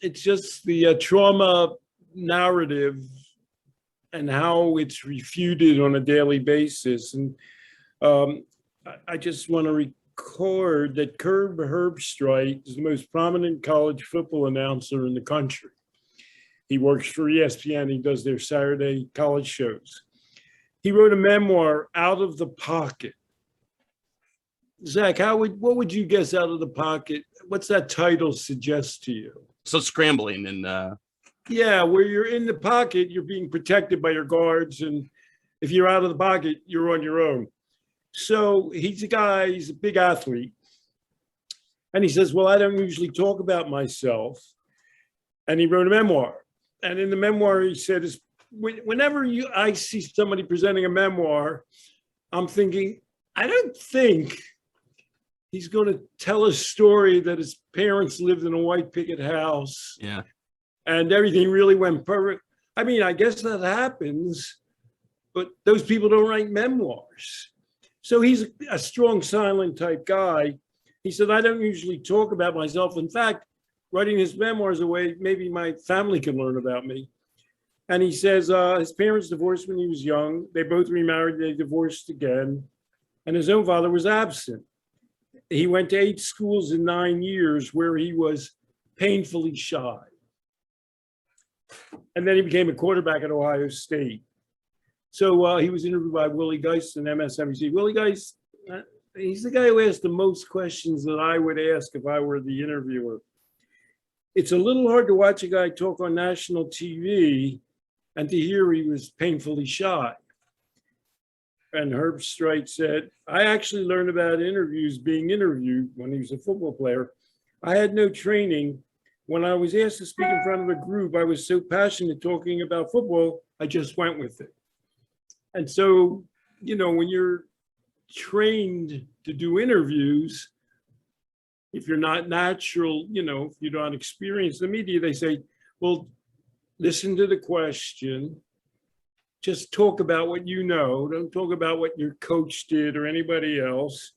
it's just the trauma narrative and how it's refuted on a daily basis. And I just want to record that Herb Herbstreit is the most prominent college football announcer in the country. He works for ESPN. He does their Saturday college shows. He wrote a memoir, Out of the Pocket. Zach, what would you guess Out of the Pocket? What's that title suggest to you? So scrambling and yeah, where you're in the pocket, you're being protected by your guards, and if you're out of the pocket, you're on your own. So he's a big athlete, and he says, well, I don't usually talk about myself. And he wrote a memoir. And in the memoir, he said, whenever I see somebody presenting a memoir, I'm thinking, I don't think he's going to tell a story that his parents lived in a white picket house. Yeah. And everything really went perfect. I mean, I guess that happens, but those people don't write memoirs. So he's a strong, silent type guy. He said, I don't usually talk about myself. In fact, writing his memoirs away, maybe my family can learn about me. And he says his parents divorced when he was young. They both remarried, they divorced again. And his own father was absent. He went to 8 schools in 9 years where he was painfully shy. And then he became a quarterback at Ohio State. So he was interviewed by Willie Geist on MSNBC. Willie Geist, he's the guy who asked the most questions that I would ask if I were the interviewer. It's a little hard to watch a guy talk on national TV and to hear he was painfully shy. And Herbstreit said, I actually learned about interviews being interviewed when he was a football player. I had no training. When I was asked to speak in front of a group, I was so passionate talking about football, I just went with it. And so, when you're trained to do interviews, if you're not natural, if you're not experienced in the media, they say, well, listen to the question. Just talk about what you know. Don't talk about what your coach did or anybody else.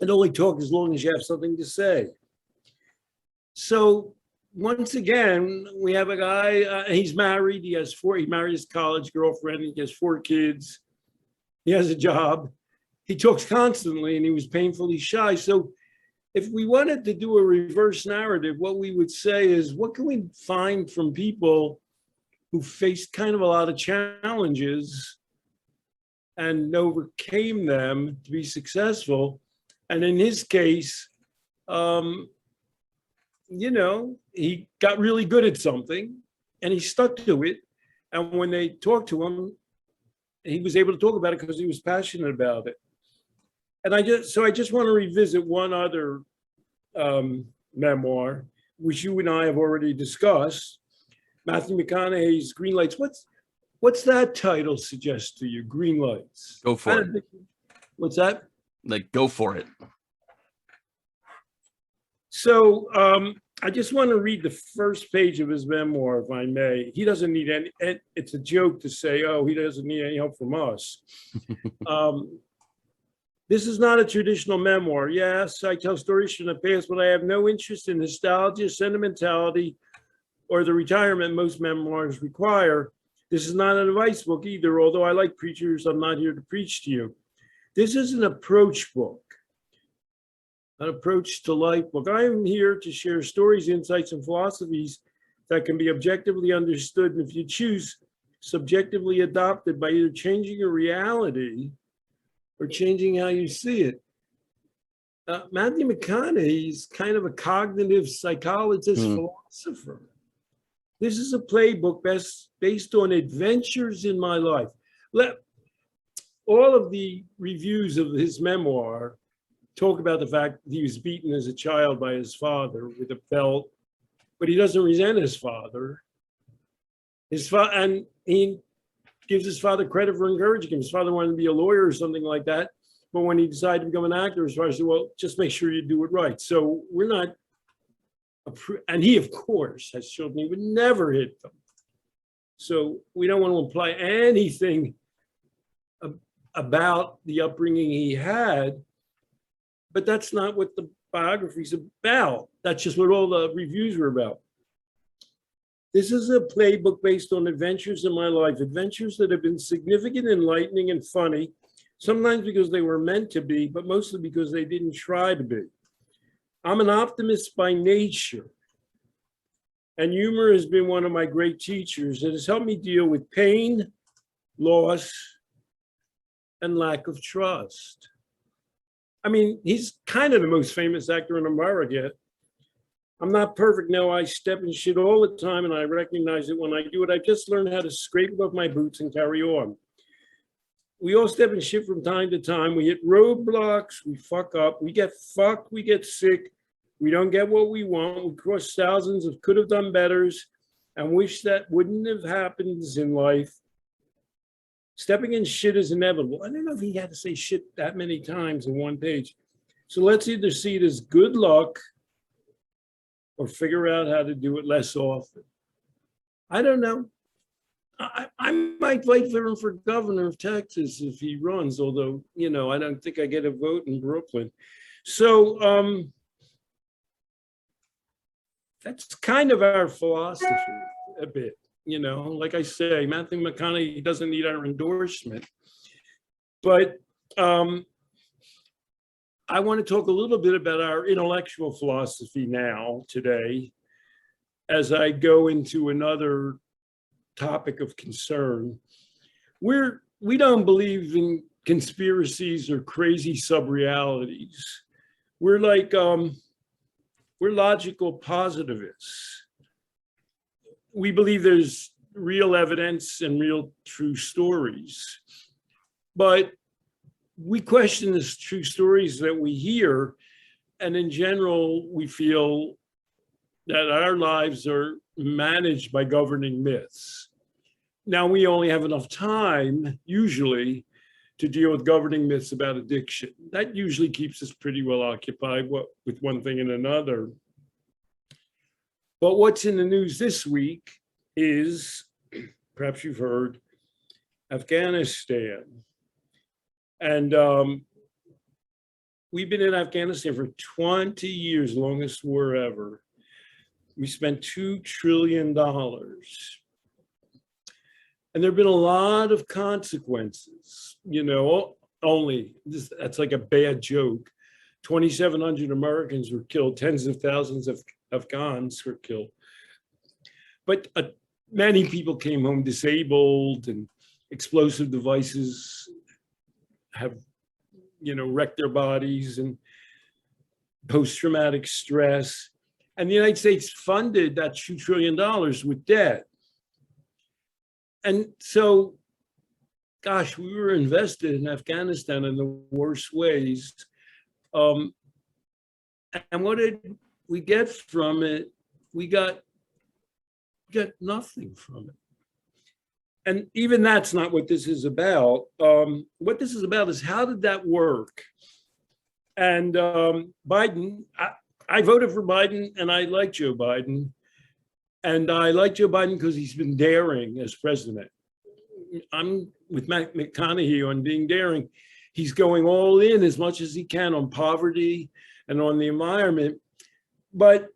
And only talk as long as you have something to say. So once again, we have a guy, he's married. He married his college girlfriend. He has 4 kids. He has a job. He talks constantly and he was painfully shy. So if we wanted to do a reverse narrative, what we would say is, what can we find from people who faced kind of a lot of challenges and overcame them to be successful? And in his case, he got really good at something and he stuck to it. And when they talked to him, he was able to talk about it because he was passionate about it. And I just want to revisit one other memoir, which you and I have already discussed, Matthew McConaughey's Green Lights. What's that title suggest to you? Green Lights. Go for it. What's that? Like, go for it. So I just want to read the first page of his memoir, if I may. He doesn't need any, it's a joke to say, oh, he doesn't need any help from us. This is not a traditional memoir. Yes, I tell stories from the past, but I have no interest in nostalgia, sentimentality, or the retirement most memoirs require. This is not an advice book either, although I like preachers, I'm not here to preach to you. This is an approach book, an approach to life book. I am here to share stories, insights, and philosophies that can be objectively understood, and if you choose, subjectively adopted by either changing your reality or changing how you see it. Matthew McConaughey is kind of a cognitive psychologist, philosopher. This is a playbook based on adventures in my life. All of the reviews of his memoir talk about the fact that he was beaten as a child by his father with a belt, but he doesn't resent his father. And he gives his father credit for encouraging him. His father wanted to be a lawyer or something like that, but when he decided to become an actor, his father said, well, just make sure you do it right. So we're not, and he, of course, has children, he would never hit them. So we don't want to imply anything about the upbringing he had, but that's not what the biography's about. That's just what all the reviews were about. This is a playbook based on adventures in my life, adventures that have been significant, enlightening, and funny, sometimes because they were meant to be, but mostly because they didn't try to be. I'm an optimist by nature, and humor has been one of my great teachers. It has helped me deal with pain, loss, and lack of trust. I mean, he's kind of the most famous actor in America. I'm not perfect. No, I step in shit all the time, and I recognize it when I do it. I just learned how to scrape above my boots and carry on. We all step in shit from time to time. We hit roadblocks, we fuck up, we get fucked, we get sick, we don't get what we want, we cross thousands of could have done betters and wish that wouldn't have happened in life. Stepping in shit is inevitable. I don't know if he had to say shit that many times in one page. So let's either see it as good luck or figure out how to do it less often. I don't know. I might vote for him for governor of Texas if he runs, although, you know, I don't think I get a vote in Brooklyn. So that's kind of our philosophy a bit, you know. Like I say, Matthew McConaughey doesn't need our endorsement. But I want to talk a little bit about our intellectual philosophy now, today, as I go into another topic of concern. We don't believe in conspiracies or crazy sub-realities. We're like, we're logical positivists. We believe there's real evidence and real true stories. But we question the true stories that we hear, and in general, we feel that our lives are managed by governing myths. Now, we only have enough time, usually, to deal with governing myths about addiction. That usually keeps us pretty well occupied with one thing and another. But what's in the news this week is, perhaps you've heard, Afghanistan. And we've been in Afghanistan for 20 years, longest war ever. We spent $2 trillion. And there have been a lot of consequences, you know, that's like a bad joke. 2,700 Americans were killed, tens of thousands of Afghans were killed. But many people came home disabled, and explosive devices have, you know, wrecked their bodies, and post-traumatic stress. And the United States funded that $2 trillion with debt. And so, gosh, we were invested in Afghanistan in the worst ways. And what did we get from it? We got nothing from it. And even that's not what this is about. What this is about is, how did that work? And Biden, I voted for Biden, and I like Joe Biden. And I like Joe Biden because he's been daring as president. I'm with Mcconaughey on being daring. He's going all in as much as he can on poverty and on the environment. But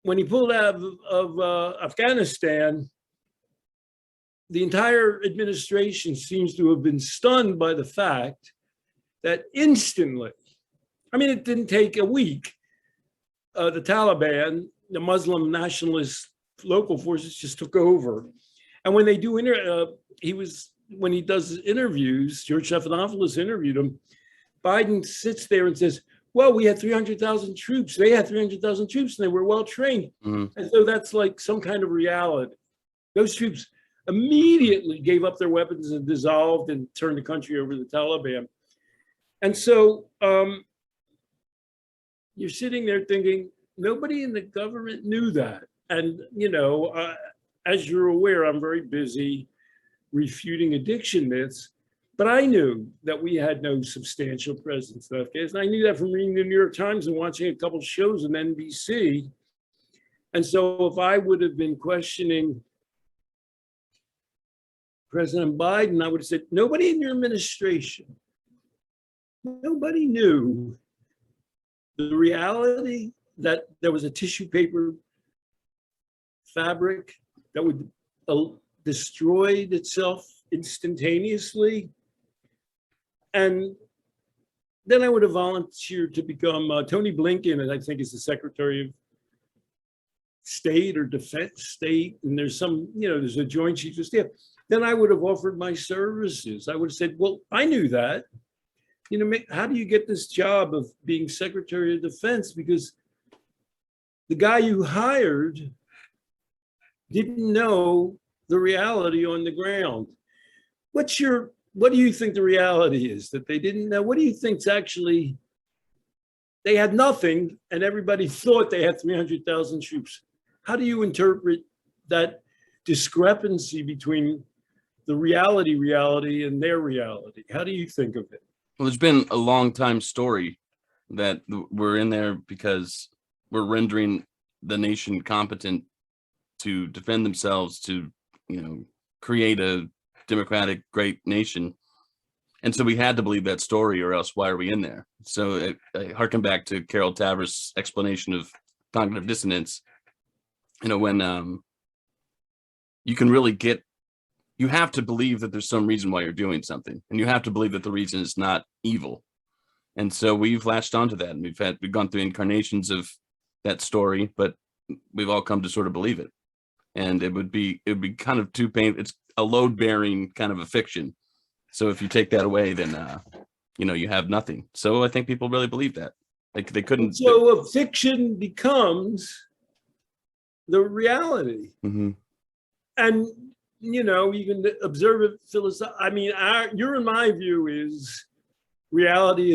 when he pulled out of Afghanistan, the entire administration seems to have been stunned by the fact that instantly, I mean, it didn't take a week, the Taliban, the Muslim nationalist local forces, just took over. And when they do, when he does interviews, George Stephanopoulos interviewed him, Biden sits there and says, well, we had 300,000 troops. They had 300,000 troops, and they were well trained. Mm-hmm. And so that's like some kind of reality. Those troops immediately gave up their weapons and dissolved and turned the country over to the Taliban. And so you're sitting there thinking, nobody in the government knew that. And, you know, as you're aware, I'm very busy refuting addiction myths, but I knew that we had no substantial presence in Afghanistan. I knew that from reading the New York Times and watching a couple of shows on NBC. And so if I would have been questioning President Biden, I would have said, nobody in your administration, nobody knew the reality that there was a tissue paper fabric that would destroy itself instantaneously. And then I would have volunteered to become Tony Blinken, and I think is the Secretary of State or Defense State, and there's some, there's a Joint Chiefs of Staff. Then I would have offered my services. I would have said, well, I knew that. How do you get this job of being Secretary of Defense? Because the guy you hired didn't know the reality on the ground. What do you think the reality is? That they didn't know? What do you think's actually, they had nothing and everybody thought they had 300,000 troops. How do you interpret that discrepancy between the reality and their reality? How do you think of it? Well, there's been a long time story that we're in there because we're rendering the nation competent to defend themselves, to, create a democratic, great nation. And so we had to believe that story, or else why are we in there? So I harken back to Carol Tavris' explanation of cognitive dissonance. When you can really you have to believe that there's some reason why you're doing something, and you have to believe that the reason is not evil. And so we've latched onto that, and we've gone through incarnations of that story, but we've all come to sort of believe it. And it would be kind of too painful. It's a load-bearing kind of a fiction. So if you take that away, then you have nothing. So I think people really believe that. They couldn't. So a fiction becomes the reality. Mm-hmm. And you can observe it philosophically. I mean, your and my view is reality,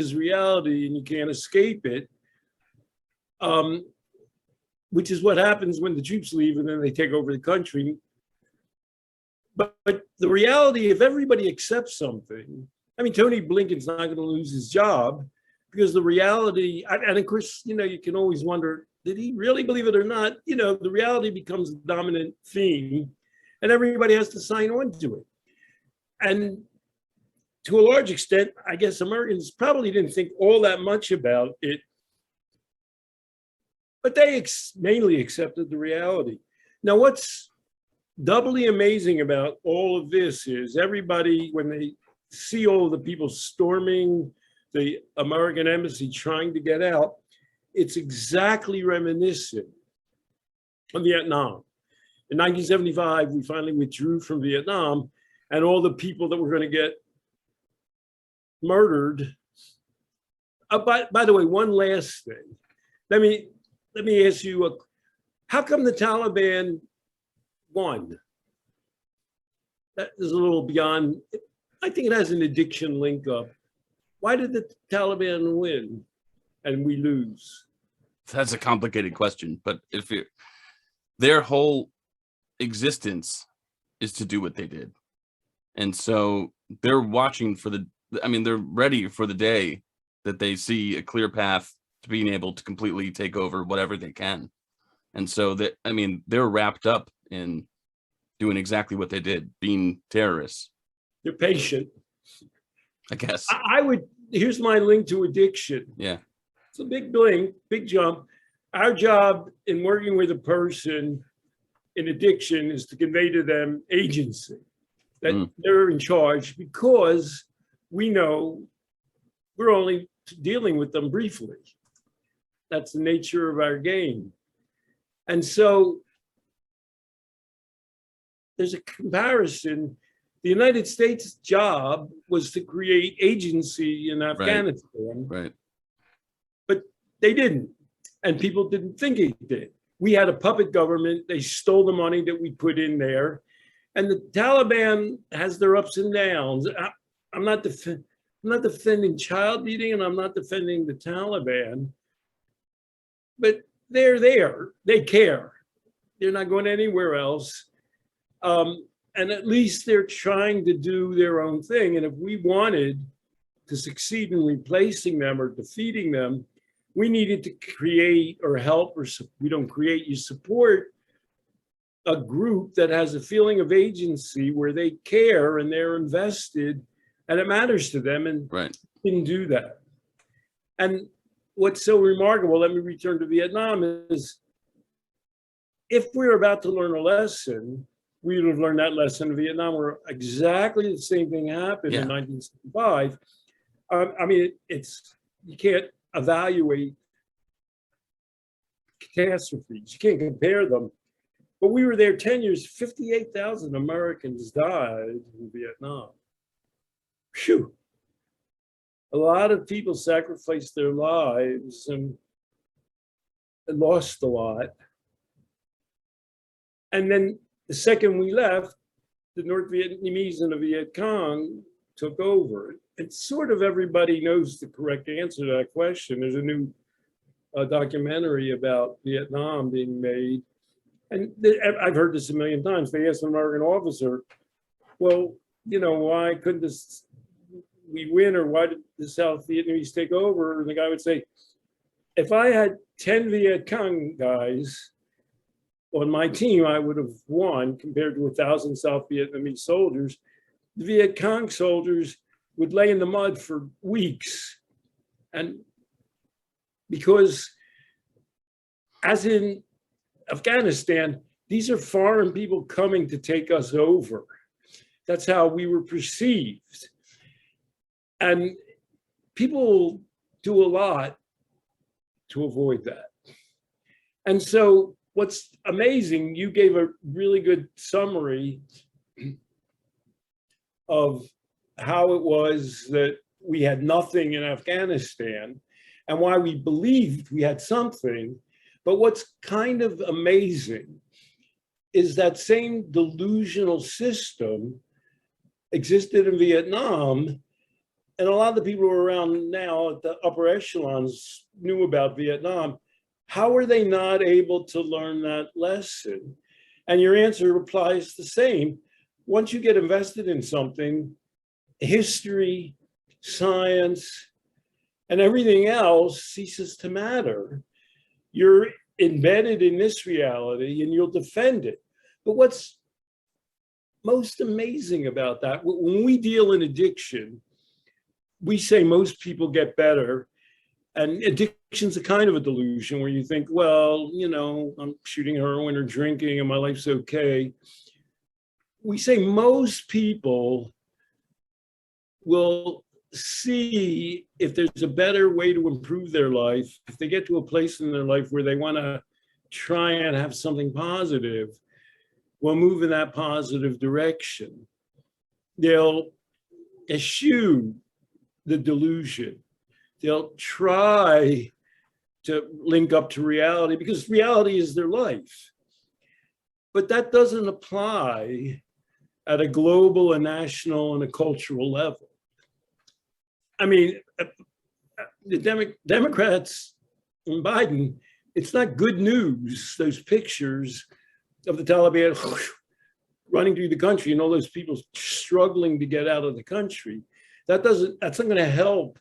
and you can't escape it. Which is what happens when the troops leave and then they take over the country. But the reality, if everybody accepts something, I mean, Tony Blinken's not going to lose his job, because the reality, and of course, you can always wonder, did he really believe it or not? The reality becomes the dominant theme, and everybody has to sign on to it. And to a large extent, I guess Americans probably didn't think all that much about it, but they mainly accepted the reality. Now, what's doubly amazing about all of this is everybody, when they see all the people storming the American embassy trying to get out, it's exactly reminiscent of Vietnam. In 1975, we finally withdrew from Vietnam, and all the people that were going to get murdered. By the way, one last thing. Let me ask you, how come the Taliban won? That is a little beyond, I think it has an addiction link up. Why did the Taliban win and we lose? That's a complicated question, but their whole existence is to do what they did. And so they're watching they're ready for the day that they see a clear path to being able to completely take over whatever they can. And so they're wrapped up in doing exactly what they did, being terrorists. They're patient, I guess. Here's my link to addiction. Yeah. It's a big jump. Our job in working with a person in addiction is to convey to them agency, that they're in charge, because we know we're only dealing with them briefly. That's the nature of our game. And so there's a comparison. The United States' job was to create agency in Afghanistan, right? But they didn't, and people didn't think it did. We had a puppet government. They stole the money that we put in there, and the Taliban has their ups and downs. I'm not defending child beating, and I'm not defending the Taliban, but they're there. They care. They're not going anywhere else. And at least they're trying to do their own thing. And if we wanted to succeed in replacing them or defeating them, we needed to create or help, or we don't create, you support a group that has a feeling of agency, where they care and they're invested and it matters to them, and didn't do that. And what's so remarkable, let me return to Vietnam, is if we were about to learn a lesson, we would have learned that lesson in Vietnam, where exactly the same thing happened in 1965. I mean, you can't evaluate catastrophes. You can't compare them. But we were there 10 years, 58,000 Americans died in Vietnam. Phew. A lot of people sacrificed their lives and lost a lot. And then the second we left, the North Vietnamese and the Viet Cong took over. And sort of everybody knows the correct answer to that question. There's a new documentary about Vietnam being made. And I've heard this a million times. They asked an American officer, well, why couldn't we win, or why did the South Vietnamese take over? And the guy would say, if I had 10 Viet Cong guys on my team, I would have won compared to 1,000 South Vietnamese soldiers. The Viet Cong soldiers would lay in the mud for weeks. And because, as in Afghanistan, these are foreign people coming to take us over. That's how we were perceived. And people do a lot to avoid that. And so what's amazing, you gave a really good summary of how it was that we had nothing in Afghanistan and why we believed we had something. But what's kind of amazing is that same delusional system existed in Vietnam. And a lot of the people who are around now at the upper echelons knew about Vietnam. How are they not able to learn that lesson? And your answer applies the same. Once you get invested in something, history, science, and everything else ceases to matter. You're embedded in this reality and you'll defend it. But what's most amazing about that, when we deal in addiction, we say most people get better. And addiction's a kind of a delusion where you think, well, I'm shooting heroin or drinking and my life's okay. We say most people will see if there's a better way to improve their life, if they get to a place in their life where they want to try and have something positive, will move in that positive direction. They'll eschew the delusion. They'll try to link up to reality because reality is their life. But that doesn't apply at a global, a national, and a cultural level. I mean, the Democrats and Biden, it's not good news, those pictures of the Taliban running through the country and all those people struggling to get out of the country. That's not going to help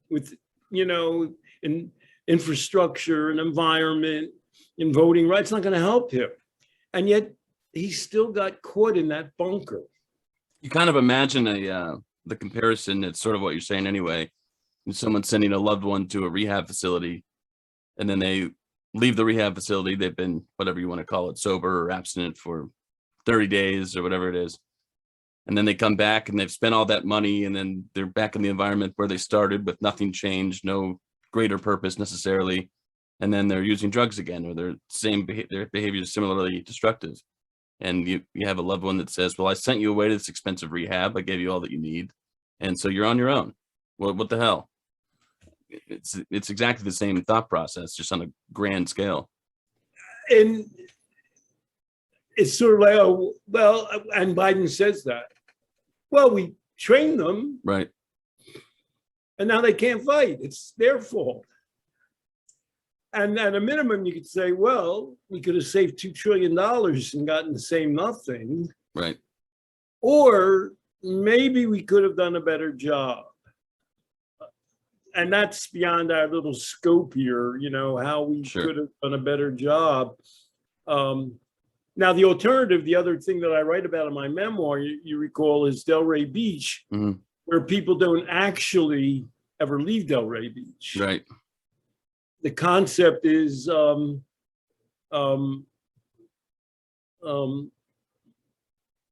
with, in infrastructure and environment and voting rights. It's not going to help him. And yet he still got caught in that bunker. You kind of imagine the comparison. It's sort of what you're saying anyway. Someone sending a loved one to a rehab facility, and then they leave the rehab facility. They've been, whatever you want to call it, sober or abstinent for 30 days or whatever it is. And then they come back and they've spent all that money, and then they're back in the environment where they started with nothing changed, no greater purpose necessarily. And then they're using drugs again, or their behavior is similarly destructive. And you have a loved one that says, well, I sent you away to this expensive rehab. I gave you all that you need. And so you're on your own. Well, what the hell? It's exactly the same thought process, just on a grand scale. And it's sort of like, oh, well, and Biden says that. Well, we trained them. Right. And now they can't fight. It's their fault. And at a minimum, you could say, well, we could have saved $2 trillion and gotten the same nothing. Right. Or maybe we could have done a better job. And that's beyond our little scope here, how we could have done a better job. Now, the alternative, the other thing that I write about in my memoir, you recall, is Delray Beach, where people don't actually ever leave Delray Beach. Right. the concept is um,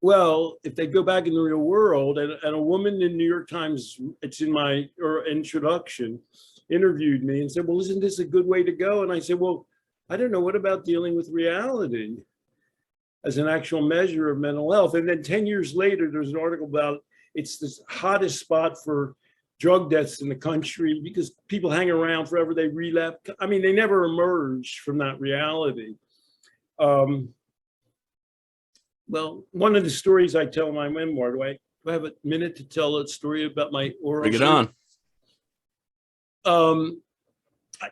well, if they go back in the real world, and a woman in New York Times, it's in my introduction, interviewed me and said, well, isn't this a good way to go? And I said, well, I don't know, what about dealing with reality as an actual measure of mental health? And then 10 years later, there's an article about it's the hottest spot for drug deaths in the country because people hang around forever, they relapse. I mean, they never emerge from that reality. Well, one of the stories I tell in my memoir, do I have a minute to tell a story about my oral? Bring it on.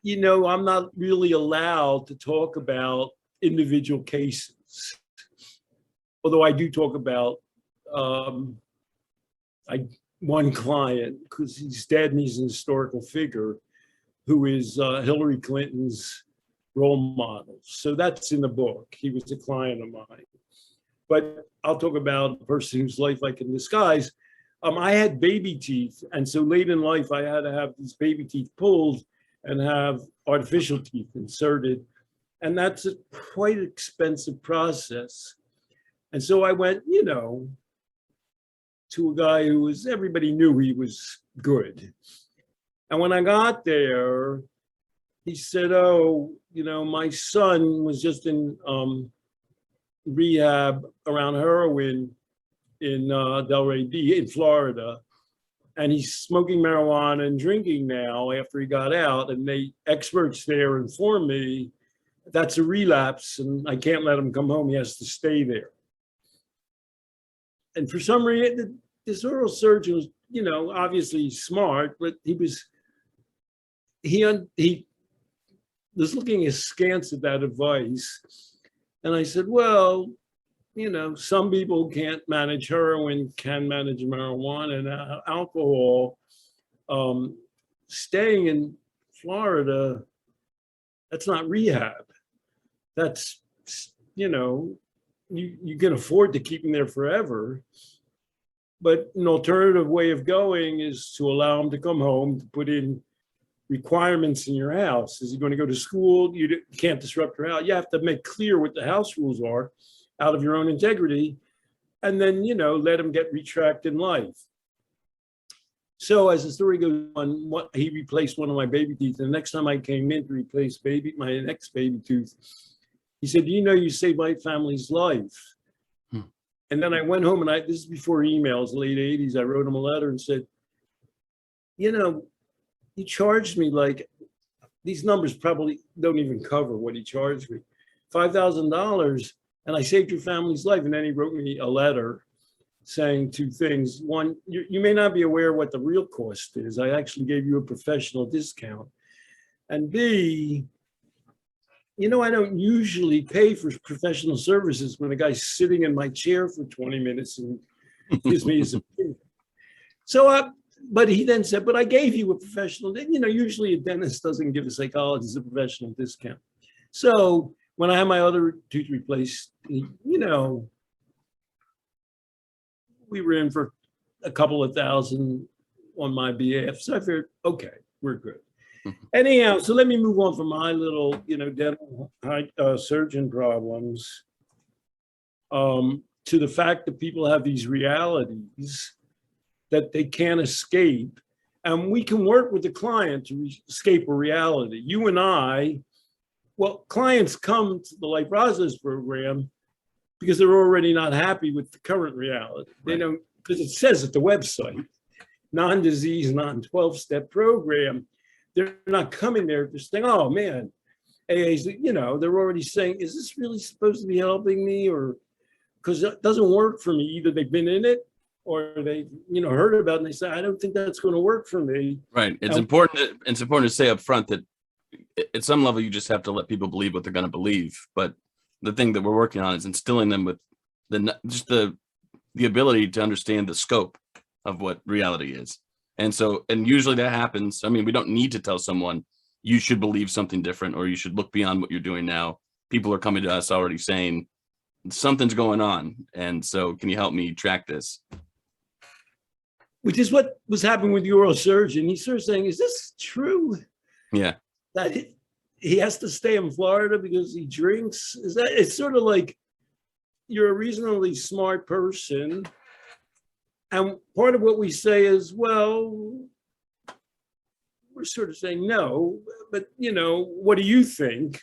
You know, I'm not really allowed to talk about individual cases, although I do talk about one client, because he's dead and he's an historical figure, who is Hillary Clinton's role model. So that's in the book. He was a client of mine. But I'll talk about a person whose life I can disguise. I had baby teeth, and so late in life, I had to have these baby teeth pulled and have artificial teeth inserted. And that's a quite expensive process. And so I went, you know, to a guy who was, everybody knew he was good. And when I got there, he said, oh, you know, my son was just in rehab around heroin in Delray Beach in Florida. And he's smoking marijuana and drinking now after he got out. And experts there informed me that's a relapse and I can't let him come home. He has to stay there. And for some reason, this oral surgeon was, you know, obviously smart, but he was looking askance at that advice. And I said, well, you know, some people can't manage heroin, can manage marijuana and alcohol. Staying in Florida, that's not rehab. That's, you know, you can afford to keep them there forever. But an alternative way of going is to allow them to come home, to put in requirements in your house. Is he going to go to school? You can't disrupt your house. You have to make clear what the house rules are out of your own integrity, and then, you know, let him get retracked in life. So as the story goes on, he replaced one of my baby teeth. And the next time I came in to replace my next baby tooth, he said, you know, you saved my family's life. And then I went home, and this is before emails, late 80s, I wrote him a letter and said, you know, he charged me like, these numbers probably don't even cover what he charged me, $5,000, and I saved your family's life. And then he wrote me a letter saying two things. One, you may not be aware what the real cost is. I actually gave you a professional discount. And B, you know, I don't usually pay for professional services when a guy's sitting in my chair for 20 minutes and gives me his opinion. So, but he then said, but I gave you a professional, you know, usually a dentist doesn't give a psychologist a professional discount. So when I had my other tooth replaced, you know, we were in for a couple of thousand on my behalf. So I figured, okay, we're good. Anyhow, so let me move on from my little, you know, dental surgeon problems to the fact that people have these realities that they can't escape. And we can work with the client to escape a reality. You and I, well, clients come to the Life Process program because they're already not happy with the current reality. They don't, because it says at the website, non-disease, non-12-step program. They're not coming there just saying, oh man, AA's, you know, they're already saying, is this really supposed to be helping me? Or because it doesn't work for me. Either they've been in it or they, you know, heard about it and they say, I don't think that's going to work for me. Right. It's important to say up front that at some level, you just have to let people believe what they're going to believe. But the thing that we're working on is instilling them with the ability to understand the scope of what reality is. And so, and usually that happens. I mean, we don't need to tell someone you should believe something different or you should look beyond what you're doing now. People are coming to us already saying something's going on. And so can you help me track this? Which is what was happening with the oral surgeon. He started saying, is this true? Yeah. That he has to stay in Florida because he drinks. Is that, it's sort of like you're a reasonably smart person. And part of what we say is, well, we're sort of saying no, but what do you think?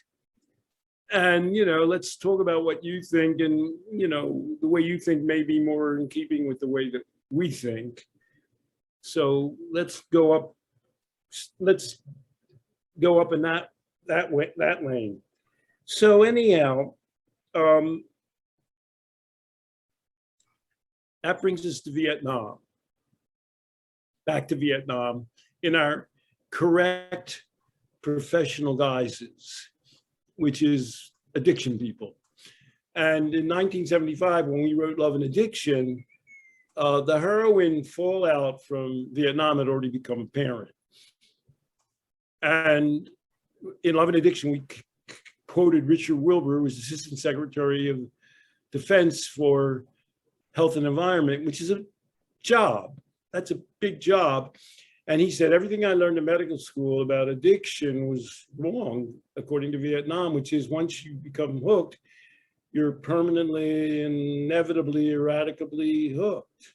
And, let's talk about what you think. And, the way you think may be more in keeping with the way that we think. So let's go up in that way, that lane. So anyhow, that brings us to Vietnam. Back to Vietnam in our correct professional guises, which is addiction people. And in 1975, when we wrote Love and Addiction, the heroin fallout from Vietnam had already become apparent. And in Love and Addiction, we quoted Richard Wilbur, who was Assistant Secretary of Defense for Health and Environment, which is a job. That's a big job. And he said, everything I learned in medical school about addiction was wrong, according to Vietnam, which is once you become hooked, you're permanently, inevitably, erraticably hooked.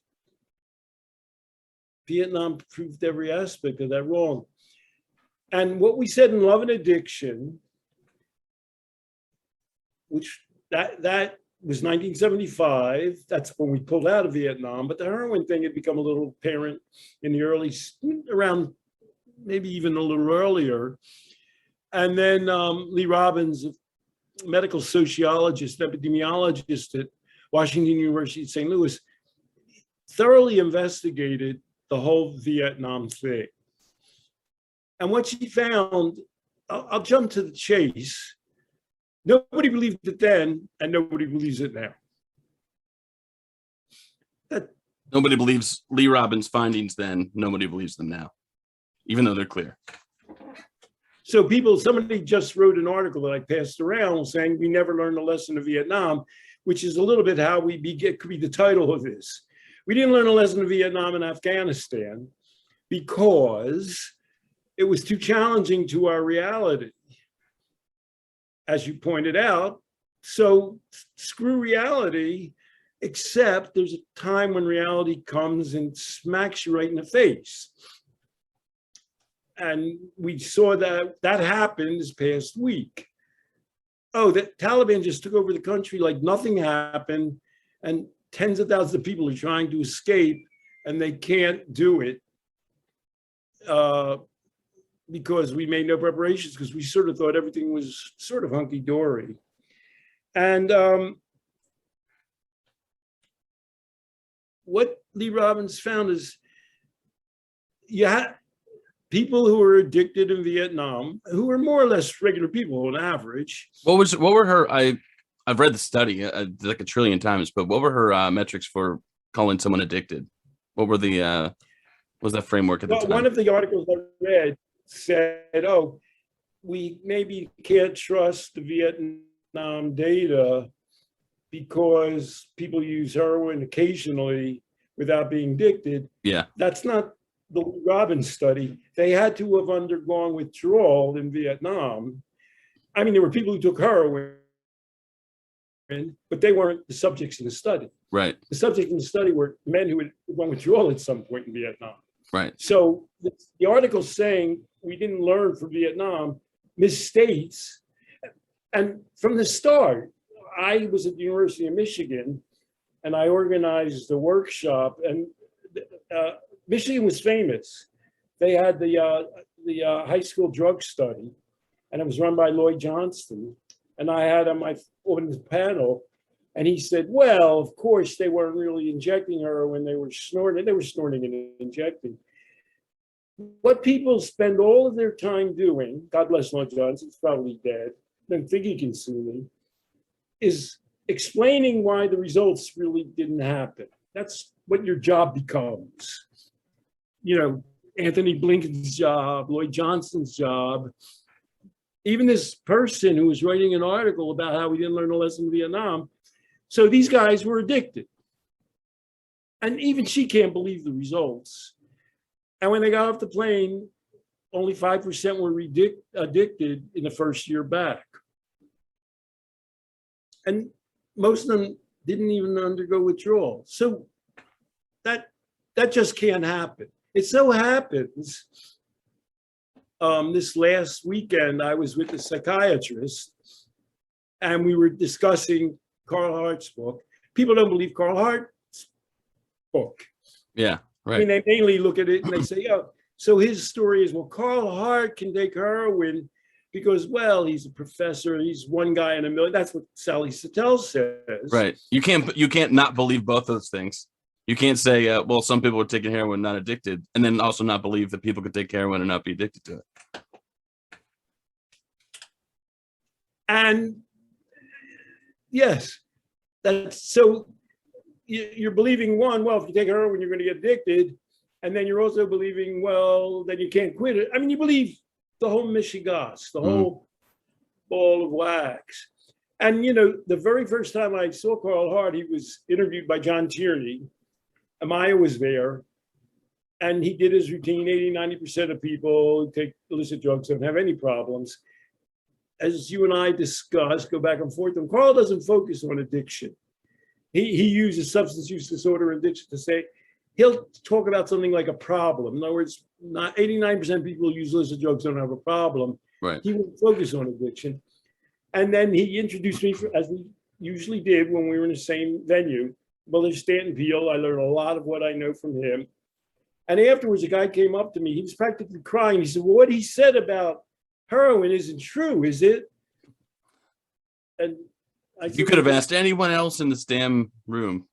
Vietnam proved every aspect of that wrong. And what we said in Love and Addiction, which that was 1975, that's when we pulled out of Vietnam, but the heroin thing had become a little apparent in the early, around maybe even a little earlier. And then Lee Robbins, a medical sociologist, epidemiologist at Washington University in St. Louis, thoroughly investigated the whole Vietnam thing. And what she found, I'll jump to the chase. Nobody believed it then, and nobody believes it now. Nobody believes Lee Robbins' findings then. Nobody believes them now, even though they're clear. So somebody just wrote an article that I passed around saying we never learned a lesson of Vietnam, which is a little bit how could be the title of this. We didn't learn a lesson of Vietnam and Afghanistan because it was too challenging to our reality, as you pointed out. So screw reality, except there's a time when reality comes and smacks you right in the face. And we saw that happened this past week. Oh, the Taliban just took over the country like nothing happened, and tens of thousands of people are trying to escape, and they can't do it because we made no preparations, because we sort of thought everything was sort of hunky-dory. And what Lee Robbins found is you had people who were addicted in Vietnam, who were more or less regular people on average. What were her, I've read the study like a trillion times, but what were her metrics for calling someone addicted? What were the, was that framework at the time? One of the articles I read said, oh, we maybe can't trust the Vietnam data because people use heroin occasionally without being addicted. Yeah. That's not the Robbins study. They had to have undergone withdrawal in Vietnam. I mean, there were people who took heroin, but they weren't the subjects in the study. Right. The subjects in the study were men who had gone withdrawal at some point in Vietnam. Right. So the article saying we didn't learn from Vietnam misstates. And from the start, I was at the University of Michigan, and I organized a workshop, and Michigan was famous. They had the high school drug study, and it was run by Lloyd Johnston. And I had on the panel, and he said, well, of course, they weren't really injecting heroin. They were snorting and injecting. What people spend all of their time doing, God bless Lloyd Johnston, he's probably dead, don't think he can sue me, is explaining why the results really didn't happen. That's what your job becomes. You know, Anthony Blinken's job, Lloyd Johnston's job. Even this person who was writing an article about how we didn't learn a lesson in Vietnam. So these guys were addicted. And even she can't believe the results. And when they got off the plane, only 5% were addicted in the first year back. And most of them didn't even undergo withdrawal. So that just can't happen. It so happens, this last weekend, I was with a psychiatrist and we were discussing Carl Hart's book. People don't believe Carl Hart's book. Yeah, I right. mean, they mainly look at it and they say, oh, so his story is, well, Carl Hart can take heroin because, well, he's a professor, he's one guy in a million. That's what Sally Satel says. Right. You can't not believe both those things. You can't say, well, some people are taking heroin, not addicted, and then also not believe that people could take heroin and not be addicted to it. And yes, that's so you're believing one, well, if you take heroin, you're going to get addicted. And then you're also believing, well, then you can't quit it. I mean, you believe the whole mishigas, the whole ball of wax. And, you know, the very first time I saw Carl Hart, he was interviewed by John Tierney. Amaya was there. And he did his routine. 80-90% of people who take illicit drugs don't have any problems. As you and I discussed, go back and forth, and Carl doesn't focus on addiction. He uses substance use disorder and addiction to say, he'll talk about something like a problem. In other words, not 89% of people who use illicit drugs don't have a problem. Right. He will focus on addiction. And then he introduced me, as we usually did when we were in the same venue. Well, there's Stanton Peele. I learned a lot of what I know from him. And afterwards, a guy came up to me. He was practically crying. He said, well, what he said about heroin isn't true, is it? And I said, you could have asked anyone else in this damn room.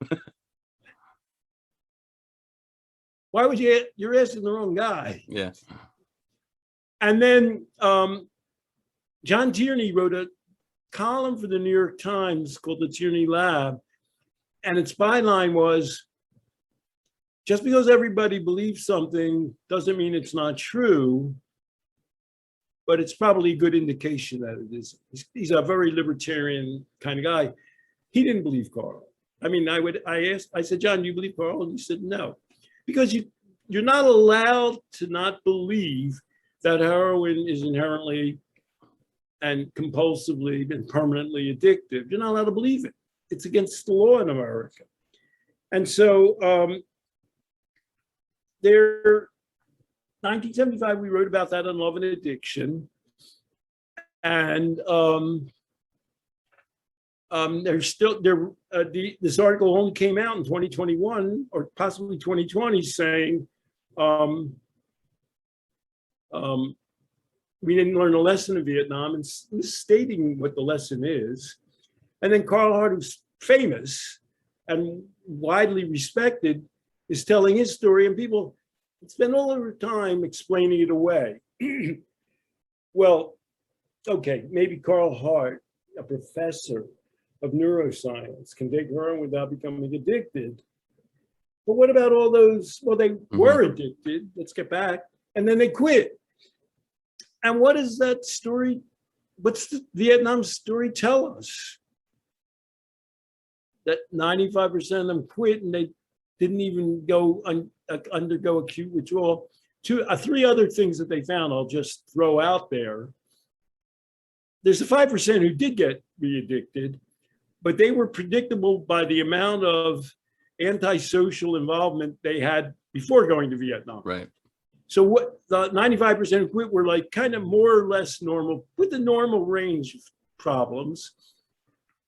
Why would you? You're asking the wrong guy. Yeah. And then John Tierney wrote a column for the New York Times called The Tierney Lab. And its byline was, just because everybody believes something doesn't mean it's not true, but it's probably a good indication that it is. He's a very libertarian kind of guy. He didn't believe Carl. I mean, I said, John, do you believe Carl? And he said, no. Because you're not allowed to not believe that heroin is inherently and compulsively and permanently addictive. You're not allowed to believe it. It's against the law in America. And so 1975, we wrote about that on Love and Addiction. And there's still this article only came out in 2021 or possibly 2020 saying we didn't learn a lesson in Vietnam and stating what the lesson is. And then Carl Hart, who's famous and widely respected, is telling his story, and people spend all their time explaining it away. Well, okay, maybe Carl Hart, a professor of neuroscience, can take heroin without becoming addicted. But what about all those, well, they were addicted, let's get back, and then they quit. And what is that story, what's the Vietnam story tell us? That 95% of them quit and they didn't even go undergo acute withdrawal. Three other things that they found, I'll just throw out there. There's a 5% who did get re-addicted, but they were predictable by the amount of antisocial involvement they had before going to Vietnam. Right. So what the 95% who quit were like kind of more or less normal, with the normal range of problems.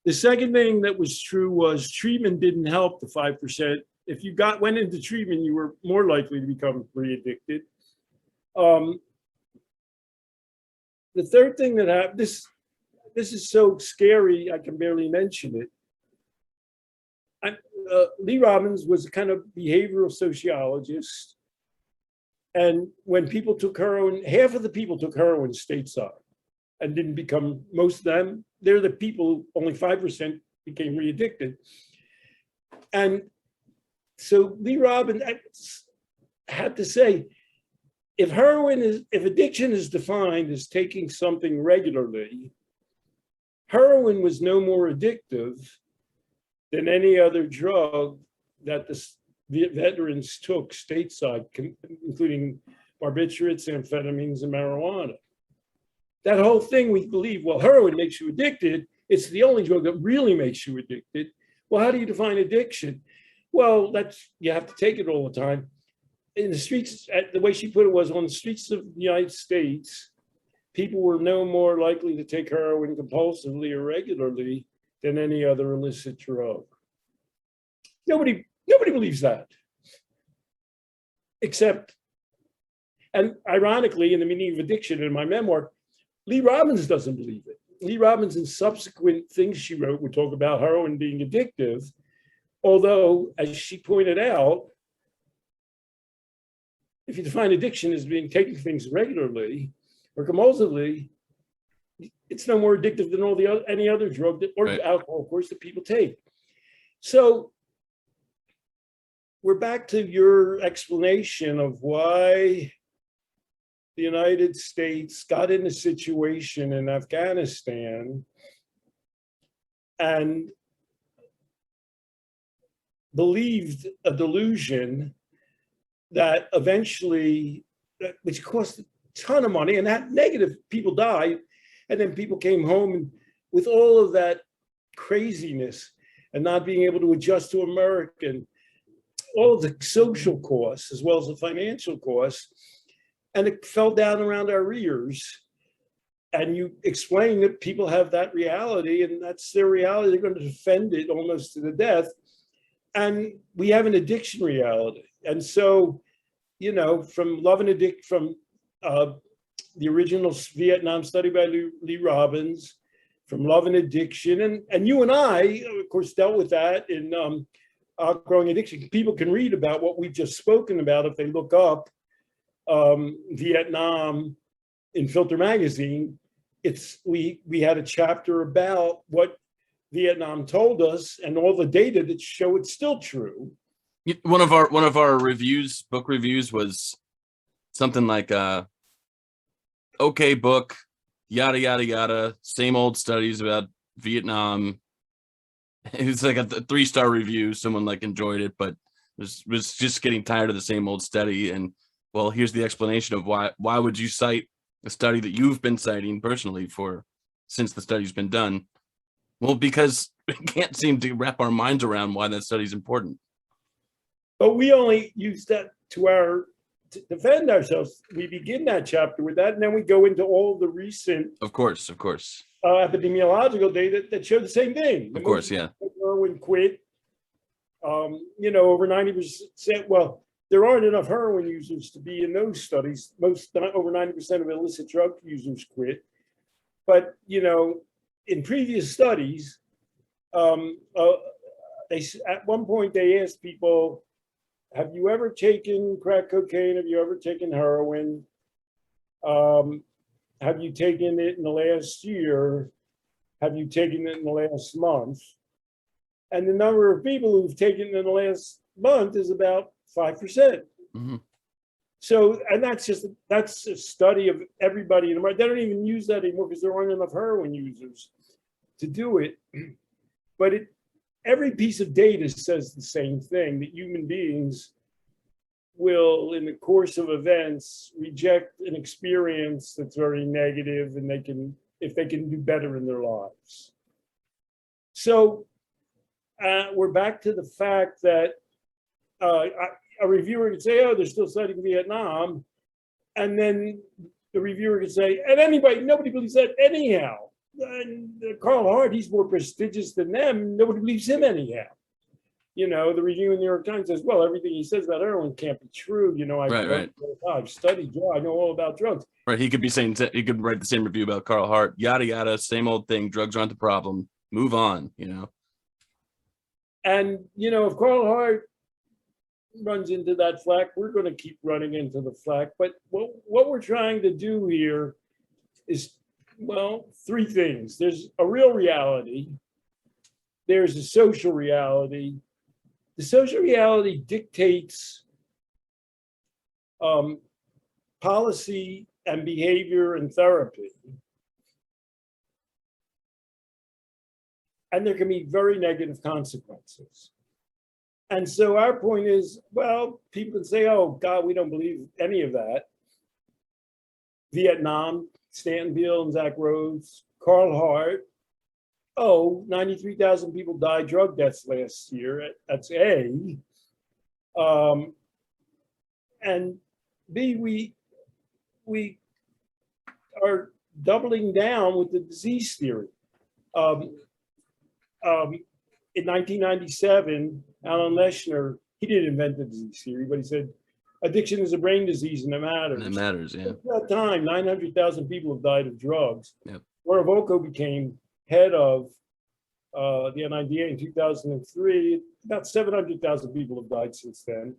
The second thing that was true was treatment didn't help the 5%. If you went into treatment, you were more likely to become re-addicted. The third thing that happened, this is so scary, I can barely mention it. Lee Robbins was a kind of behavioral sociologist. And when people took heroin, half of the people took heroin stateside and didn't become, most of them, they're the people, only 5% became re-addicted. And so Lee Robbins had to say, if addiction is defined as taking something regularly, heroin was no more addictive than any other drug that the veterans took stateside, including barbiturates, amphetamines, and marijuana. That whole thing, we believe, well, heroin makes you addicted. It's the only drug that really makes you addicted. Well, how do you define addiction? Well, you have to take it all the time. In the streets, the way she put it was, on the streets of the United States, people were no more likely to take heroin compulsively or regularly than any other illicit drug. Nobody believes that. Except, and ironically, in The Meaning of Addiction, in my memoir, Lee Robbins doesn't believe it. Lee Robbins, in subsequent things she wrote, would talk about heroin being addictive, although, as she pointed out, if you define addiction as being taking things regularly or compulsively, it's no more addictive than any other drug or alcohol, of course, that people take. So we're back to your explanation of why the United States got in a situation in Afghanistan and believed a delusion that eventually, which cost a ton of money, and that negative, people died, and then people came home and with all of that craziness and not being able to adjust to America, and all of the social costs as well as the financial costs, and it fell down around our ears. And you explain that people have that reality, and that's their reality. They're going to defend it almost to the death. And we have an addiction reality. And so, you know, from Love and Addiction, from the original Vietnam study by Lee Robbins, from Love and Addiction, and you and I, of course, dealt with that in Outgrowing Addiction. People can read about what we've just spoken about if they look up Vietnam in Filter magazine. We had a chapter about what Vietnam told us and all the data that show it's still true. One of our reviews, book reviews, was something like okay book, yada yada yada, same old studies about Vietnam. It's like a 3-star review. Someone like enjoyed it, but was just getting tired of the same old study. And well, here's the explanation of why would you cite a study that you've been citing personally since the study's been done? Well, because we can't seem to wrap our minds around why that study's important. But we only use that to defend ourselves. We begin that chapter with that, and then we go into all the recent, of course, epidemiological data that show the same thing. Of course, yeah. Heroin quit. You know, over 90%. Well, there aren't enough heroin users to be in those studies. Over 90% of illicit drug users quit. But you know, in previous studies, at one point they asked people, have you ever taken crack cocaine? Have you ever taken heroin? Have you taken it in the last year? Have you taken it in the last month? And the number of people who've taken it in the last month is about 5%. Mm-hmm. So, and that's a study of everybody in America. They don't even use that anymore because there aren't enough heroin users to do it. But every piece of data says the same thing, that human beings will, in the course of events, reject an experience that's very negative, and if they can do better in their lives. So we're back to the fact that a reviewer could say, oh, they're still studying Vietnam. And then the reviewer could say, and nobody believes that anyhow. And Carl Hart, he's more prestigious than them. Nobody believes him anyhow. You know, the review in the New York Times says, well, everything he says about heroin can't be true. You know, I've studied drugs. I know all about drugs. Right. He could write the same review about Carl Hart, yada, yada, same old thing. Drugs aren't the problem. Move on, you know. And, you know, if Carl Hart runs into that flack, we're going to keep running into the flack. But what we're trying to do here is, well, 3 things. There's a real reality. There's a social reality. The social reality dictates policy and behavior and therapy. And there can be very negative consequences. And so our point is, well, people can say, oh, God, we don't believe any of that. Vietnam, Stanton Beal and Zach Rhodes, Carl Hart. 93,000 people died drug deaths last year. That's A. And B, we are doubling down with the disease theory. In 1997, Alan Leshner, he didn't invent the disease theory, but he said, addiction is a brain disease and it matters. And it matters, yeah. At that time, 900,000 people have died of drugs. Yep. Norvolko became head of the NIDA in 2003. About 700,000 people have died since then.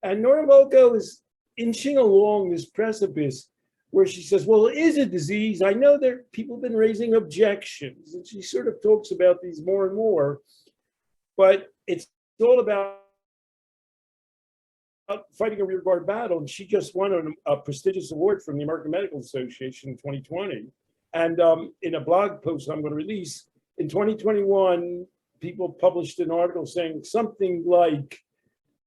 And Norvolko is inching along this precipice where she says, well, it is a disease. I know that people have been raising objections. And she sort of talks about these more and more. But it's all about fighting a rearguard battle. And she just won a prestigious award from the American Medical Association in 2020. And in a blog post I'm going to release, in 2021, people published an article saying something like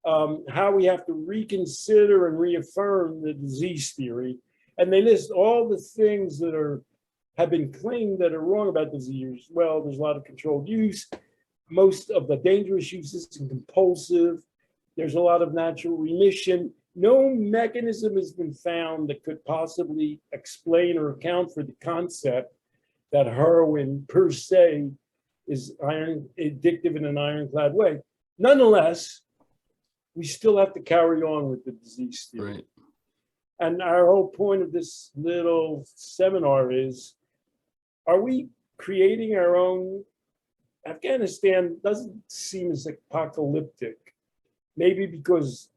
how we have to reconsider and reaffirm the disease theory. And they list all the things that have been claimed that are wrong about disease. Well, there's a lot of controlled use. Most of the dangerous use is compulsive. There's a lot of natural remission. No mechanism has been found that could possibly explain or account for the concept that heroin per se is addictive in an ironclad way. Nonetheless, we still have to carry on with the disease theory. Right. And our whole point of this little seminar is, are we creating our own? Afghanistan doesn't seem as apocalyptic, maybe because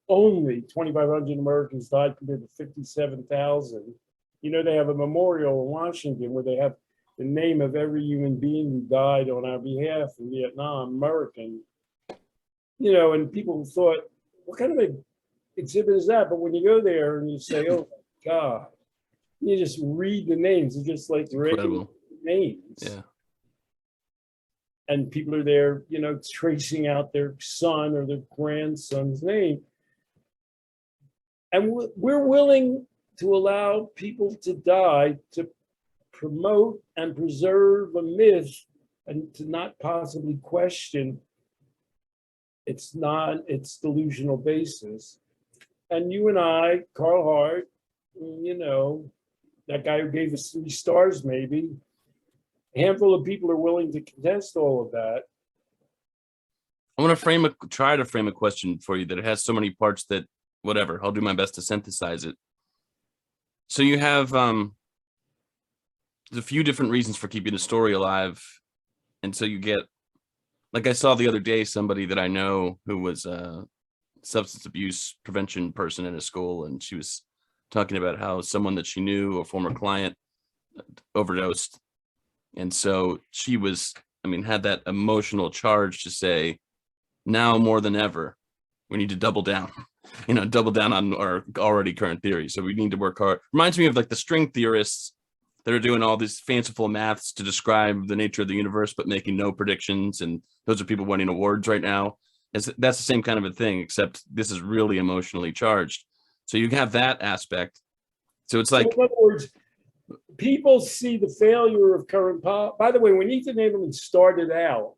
only 2,500 Americans died compared to 57,000. You know, they have a memorial in Washington where they have the name of every human being who died on our behalf in Vietnam, American. You know, and people thought, what kind of an exhibit is that? But when you go there and you say, oh my God, you just read the names. It's just like regular names. Yeah. And people are there, you know, tracing out their son or their grandson's name. And we're willing to allow people to die to promote and preserve a myth and to not possibly question its delusional basis. And you and I, Carl Hart, you know, that guy who gave us 3 stars maybe, a handful of people are willing to contest all of that. I want to try to frame a question for you that it has so many parts that whatever, I'll do my best to synthesize it. So you have there's a few different reasons for keeping a story alive. And so you get, like I saw the other day, somebody that I know who was a substance abuse prevention person at a school, and she was talking about how someone that she knew, a former client, overdosed. And so she was, had that emotional charge to say, now more than ever, we need to double down, double down on our already current theory. So we need to work hard. Reminds me of like the string theorists that are doing all these fanciful maths to describe the nature of the universe, but making no predictions. And those are people winning awards right now. That's the same kind of a thing, except this is really emotionally charged. So you have that aspect. So it's like, in other words, people see the failure of current policy. By the way, when Ethan Abelman started out,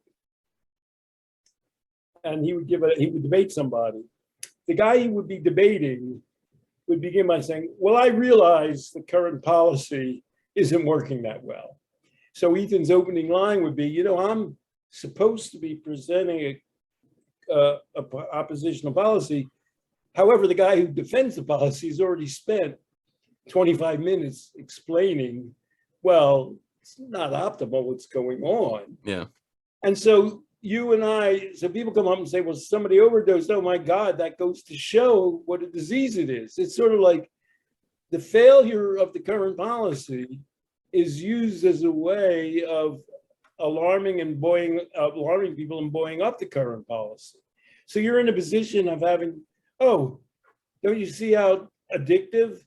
and he would debate somebody, the guy he would be debating would begin by saying, well, I realize the current policy isn't working that well. So Ethan's opening line would be, I'm supposed to be presenting a oppositional policy. However, the guy who defends the policy has already spent 25 minutes explaining, well, it's not optimal what's going on. Yeah. And so so people come up and say, well, somebody overdosed. Oh my God, that goes to show what a disease it is. It's sort of like the failure of the current policy is used as a way of alarming people and buoying up the current policy. So you're in a position of having, oh, don't you see how addictive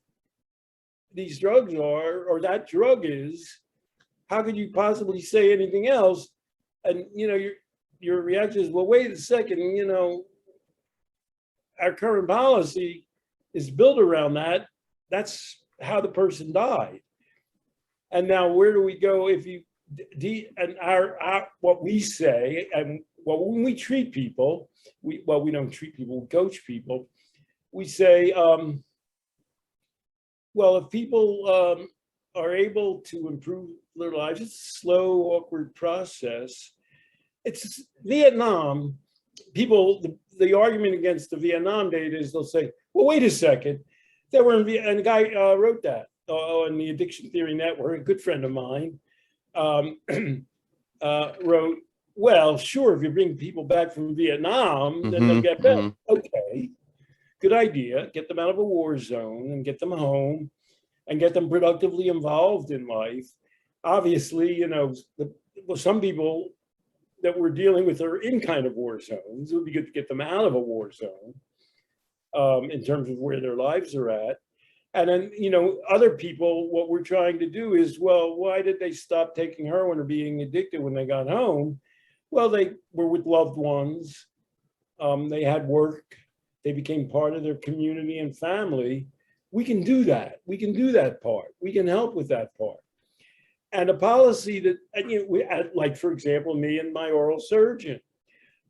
these drugs are, or that drug is? How could you possibly say anything else? And your reaction is, well, wait a second, our current policy is built around that. That's how the person died. And now where do we go if you, and our what we say, and well, when we treat people, we don't treat people, we coach people. We say, well, if people are able to improve their lives, it's a slow, awkward process. It's Vietnam. People, the argument against the Vietnam data is they'll say, well, wait a second. They were in and the guy wrote that on the Addiction Theory Network, a good friend of mine, wrote, well, sure, if you bring people back from Vietnam, then they'll get better. Okay, good idea. Get them out of a war zone and get them home and get them productively involved in life. Obviously, you know, some people that we're dealing with are in kind of war zones. It would be good to get them out of a war zone in terms of where their lives are at. And then, you know, other people, what we're trying to do is, well, why did they stop taking heroin or being addicted when they got home? Well, they were with loved ones. They had work. They became part of their community and family. We can do that. We can do that part. We can help with that part. And a policy that, you know, like, for example, me and my oral surgeon.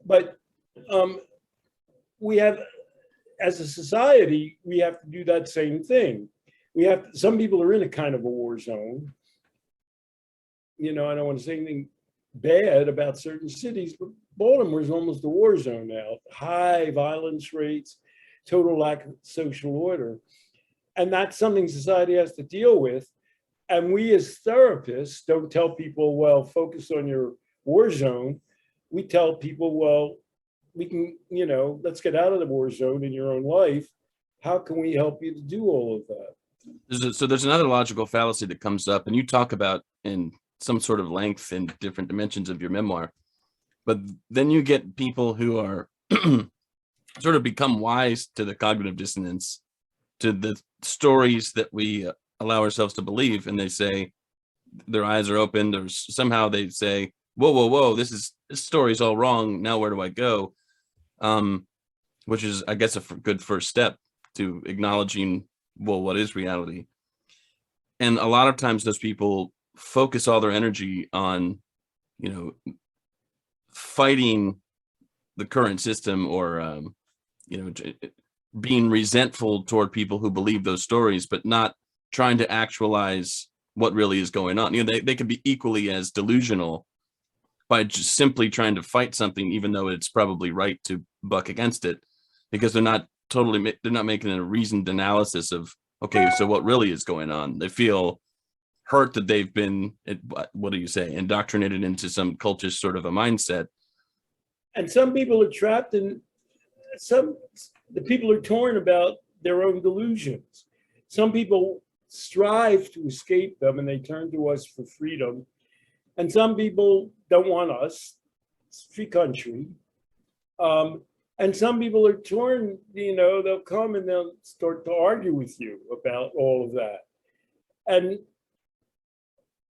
But we have, as a society, we have to do that same thing. We have, some people are in a kind of a war zone. You know, I don't want to say anything bad about certain cities, but Baltimore is almost a war zone now. High violence rates, total lack of social order. And that's something society has to deal with. And we as therapists don't tell people, well, focus on your war zone. We tell people, well, we can, you know, let's get out of the war zone in your own life. How can we help you to do all of that? So there's another logical fallacy that comes up, and you talk about in some sort of length in different dimensions of your memoir. But then you get people who are sort of become wise to the cognitive dissonance, to the stories that we allow ourselves to believe, and they say their eyes are opened, or somehow they say, whoa, this story's all wrong. Now where do I go? Which is, I guess, a good first step to acknowledging, well, what is reality? And a lot of times those people focus all their energy on, you know, fighting the current system, or, you know, being resentful toward people who believe those stories, but not trying to actualize what really is going on. You know, they could be equally as delusional by just simply trying to fight something, even though it's probably right to buck against it, because they're not making a reasoned analysis of, okay, so what really is going on? They feel hurt that they've been, what do you say, indoctrinated into some cultist sort of a mindset. And some people are trapped in, the people are torn about their own delusions. Some people strive to escape them and they turn to us for freedom. And some people don't want us. It's a free country. And some people are torn, you know, they'll come and they'll start to argue with you about all of that. And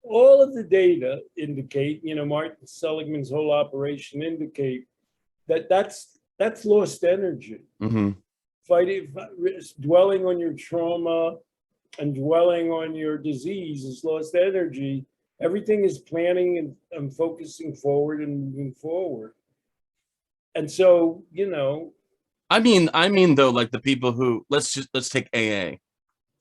all of the data indicate, you know, Martin Seligman's whole operation indicate that that's lost energy. Fighting, dwelling on your trauma and dwelling on your disease is lost energy. Everything is planning and focusing forward and moving forward. And so, you know, I mean though, like the people who, let's take AA.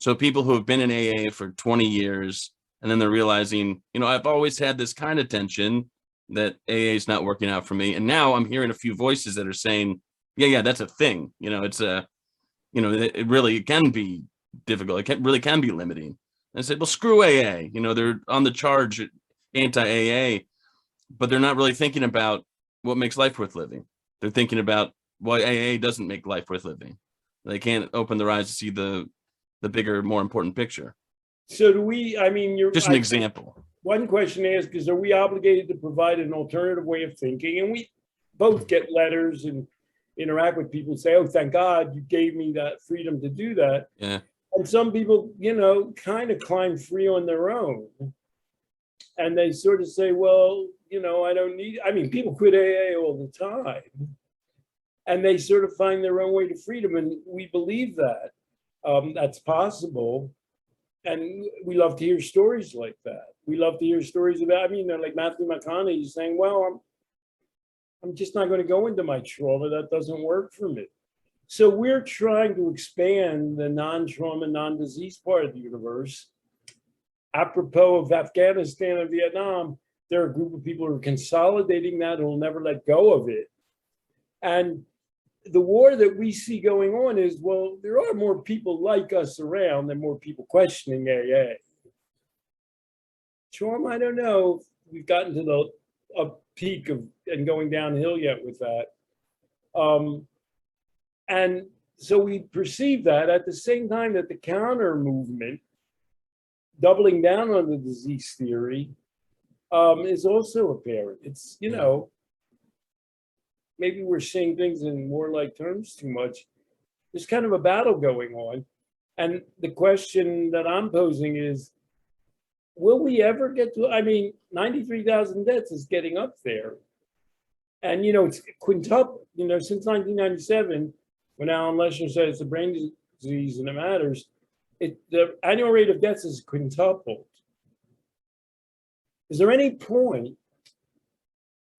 So people who have been in AA for 20 years, and then they're realizing, you know, I've always had this kind of tension that AA is not working out for me. And now I'm hearing a few voices that are saying, yeah, that's a thing. You know, it's you know, it really can be difficult. It really can be limiting. And I said, well, screw AA. You know, they're on the charge anti-AA, but they're not really thinking about what makes life worth living. They're thinking about why AA doesn't make life worth living. They can't open their eyes to see the bigger, more important picture. So do we, I mean, you're just an example. One question asked is, are we obligated to provide an alternative way of thinking? And we both get letters and interact with people and say, oh, thank God you gave me that freedom to do that. Yeah. And some people, you know, kind of climb free on their own. And they sort of say, well, you know, I don't need, I mean, people quit AA all the time. And they sort of find their own way to freedom. And we believe that that's possible. And we love to hear stories like that. We love to hear stories about, I mean, like Matthew McConaughey saying, well, I'm just not going to go into my trauma. That doesn't work for me. So we're trying to expand the non-trauma, non-disease part of the universe. Apropos of Afghanistan and Vietnam, there are a group of people who are consolidating that, who will never let go of it. And the war that we see going on is, well, there are more people like us around and more people questioning AA. Trauma, I don't know if we've gotten to a peak of and going downhill yet with that. And so we perceive that at the same time that the counter movement, doubling down on the disease theory, is also apparent. It's, you know, maybe we're seeing things in more like terms too much. There's kind of a battle going on. And the question that I'm posing is, will we ever get to, I mean, 93,000 deaths is getting up there. And, you know, it's quintuple, you know, since 1997, when Alan Leshner said it's a brain disease and it matters, the annual rate of deaths is quintupled. Is there any point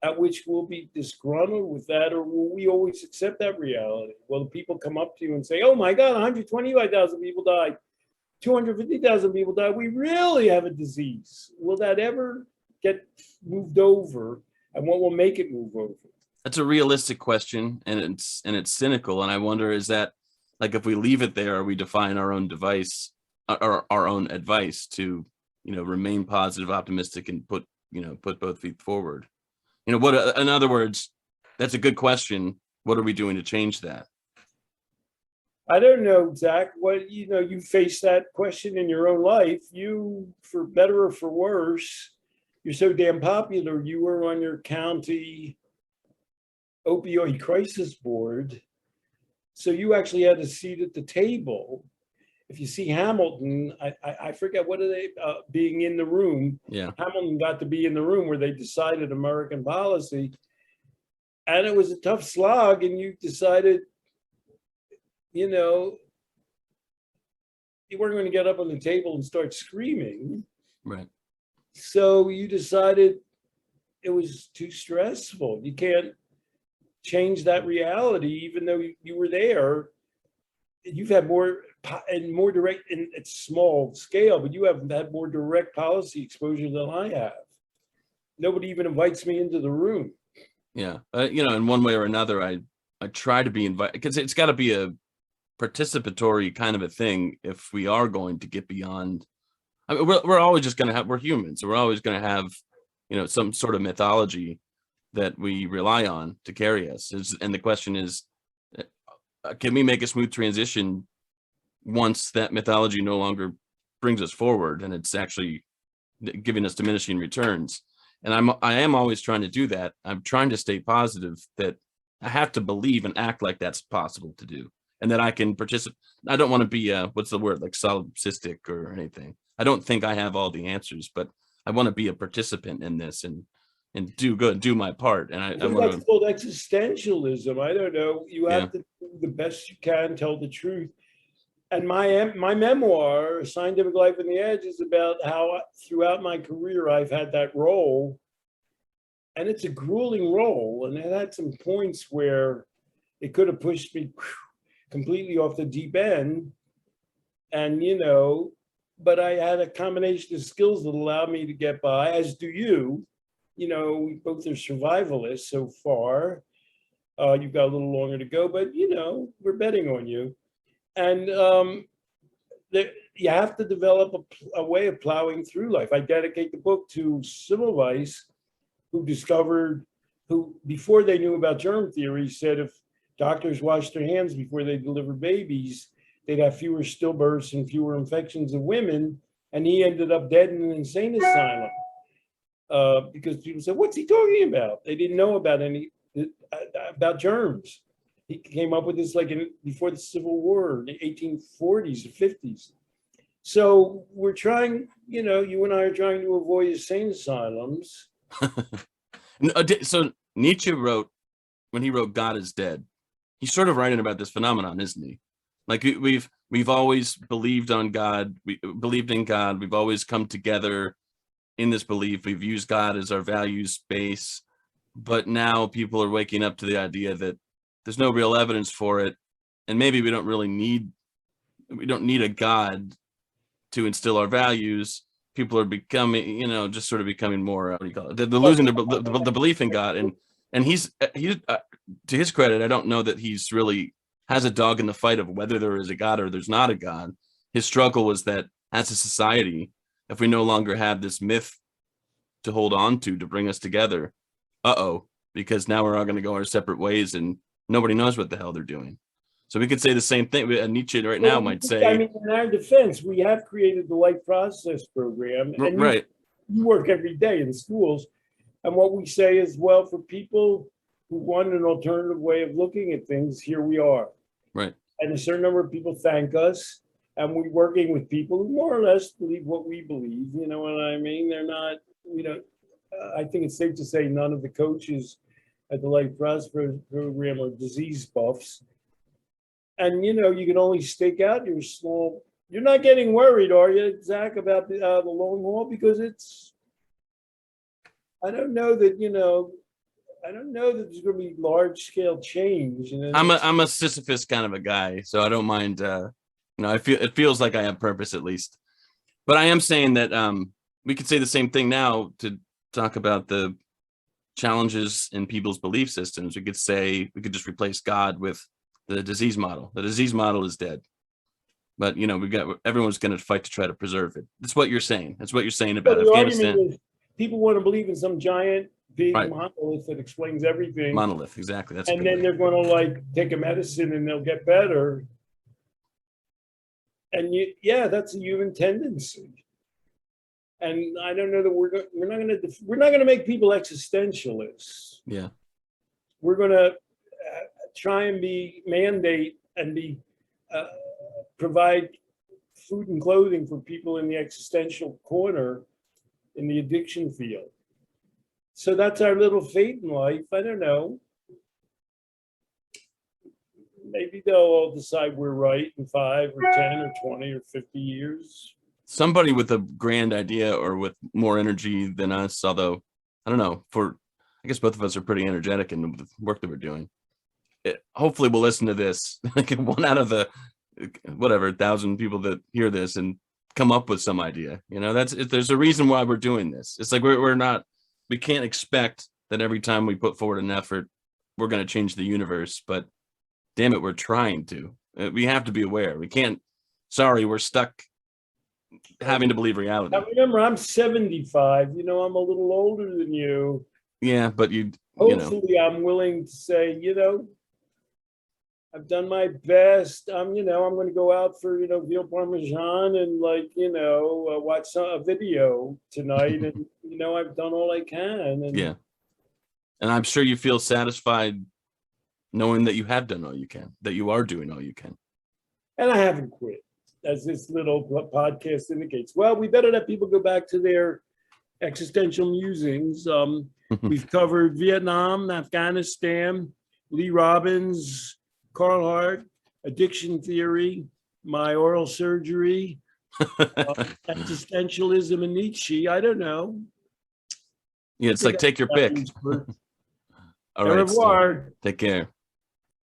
at which we'll be disgruntled with that, or will we always accept that reality? Will the people come up to you and say, oh my God, 125,000 people died, 250,000 people died, we really have a disease? Will that ever get moved over, and what will make it move over? That's a realistic question, and it's cynical. And I wonder, is that like, if we leave it there, we define our own device or our own advice to, you know, remain positive, optimistic, and put both feet forward. You know, what, in other words, that's a good question. What are we doing to change that? I don't know, Zach. What, you know, you face that question in your own life. You, for better or for worse, you're so damn popular. You were on your county opioid crisis board, so you actually had a seat at the table. If you see Hamilton, I forget, what are they, being in the room? Yeah. Hamilton got to be in the room where they decided American policy, and it was a tough slog, and you decided, you know, you weren't going to get up on the table and start screaming. Right. So you decided it was too stressful. You can't change that reality, even though you were there. You've had more and more direct, and it's small scale, but you have had more direct policy exposure than I have. Nobody even invites me into the room. Yeah. You know, in one way or another, I try to be invited, because it's got to be a participatory kind of a thing if we are going to get beyond. I mean, we're always just going to have, we're humans, so we're always going to have, you know, some sort of mythology that we rely on to carry us. And the question is, can we make a smooth transition once that mythology no longer brings us forward and it's actually giving us diminishing returns? And I am always trying to do that. I'm trying to stay positive that I have to believe and act like that's possible to do, and that I can participate. I don't want to be what's the word, like solipsistic or anything. I don't think I have all the answers, but I want to be a participant in this and do good, do my part. And I want That's called existentialism. I don't know. You have to do the best you can, tell the truth. And my memoir, A Scientific Life on the Edge, is about how throughout my career I've had that role, and it's a grueling role. And it had some points where it could have pushed me completely off the deep end, and you know, but I had a combination of skills that allowed me to get by, as do you. You know, we both are survivalists so far. You've got a little longer to go, but you know, we're betting on you. And you have to develop a way of plowing through life. I dedicate the book to Semmelweis, who before they knew about germ theory, said if doctors washed their hands before they delivered babies, they'd have fewer stillbirths and fewer infections of women. And he ended up dead in an insane asylum. Because people said, what's he talking about? They didn't know about germs. He came up with this before the Civil War, the 1840s or 50s. So we're trying, you know, you and I are trying to avoid insane asylums. So Nietzsche wrote, when he wrote God is Dead, he's sort of writing about this phenomenon, isn't he? Like we've always believed on God. We believed in God. We've always come together in this belief. We've used God as our values base. But now people are waking up to the idea that there's no real evidence for it. And maybe we don't need a God to instill our values. People are becoming, just sort of becoming more, what do you call it? They're losing the belief in God. And he's to his credit, I don't know that he's really has a dog in the fight of whether there is a God or there's not a God. His struggle was that as a society, if we no longer have this myth to hold on to bring us together, because now we're all going to go our separate ways and nobody knows what the hell they're doing. So we could say the same thing. Nietzsche right now might say, I mean, in our defense, we have created the Life Process program, and right. You work every day in schools. And what we say is, well, for people who want an alternative way of looking at things, here we are. Right. And a certain number of people thank us, and we're working with people who more or less believe what we believe. You know what I mean? They're not, I think it's safe to say none of the coaches at the Life Process program are disease buffs. And, you can only stake out your small, you're not getting worried, are you, Zach, about the long haul? Because I don't know that there's going to be large scale change. I'm a Sisyphus kind of a guy, so I don't mind. It feels like I have purpose at least. But I am saying that we could say the same thing now to talk about the challenges in people's belief systems. We could say we could just replace God with the disease model. The disease model is dead. But everyone's going to fight to try to preserve it. That's what you're saying. That's what you're saying about Afghanistan. People want to believe in some giant big monolith that explains everything. Monolith, exactly. That's and then they're going to take a medicine and they'll get better. And that's a human tendency. And I don't know that we're not going to make people existentialists. Yeah, we're going to try and mandate and provide food and clothing for people in the existential corner in the addiction field. So that's our little fate in life. I don't know. Maybe they'll all decide we're right in 5 or 10 or 20 or 50 years. Somebody with a grand idea or with more energy than us, although I don't know, I guess both of us are pretty energetic in the work that we're doing. Hopefully we'll listen to this, like one out of the 1,000 people that hear this and come up with some idea. There's a reason why we're doing this. It's like we can't expect that every time we put forward an effort, we're going to change the universe, but damn it, we're trying to. We have to be aware. We can't, we're stuck having to believe reality. Now remember, I'm 75, I'm a little older than you. Yeah, but hopefully I'm willing to say, I've done my best. I'm going to go out for, veal parmesan and watch a video tonight. And, I've done all I can. And yeah. And I'm sure you feel satisfied knowing that you have done all you can, that you are doing all you can. And I haven't quit, as this little podcast indicates. Well, we better let people go back to their existential musings. We've covered Vietnam, Afghanistan, Lee Robbins, Carl Hart, addiction theory, my oral surgery, existentialism, and Nietzsche. I don't know. Yeah, it's like take your pick. Au revoir. Take care.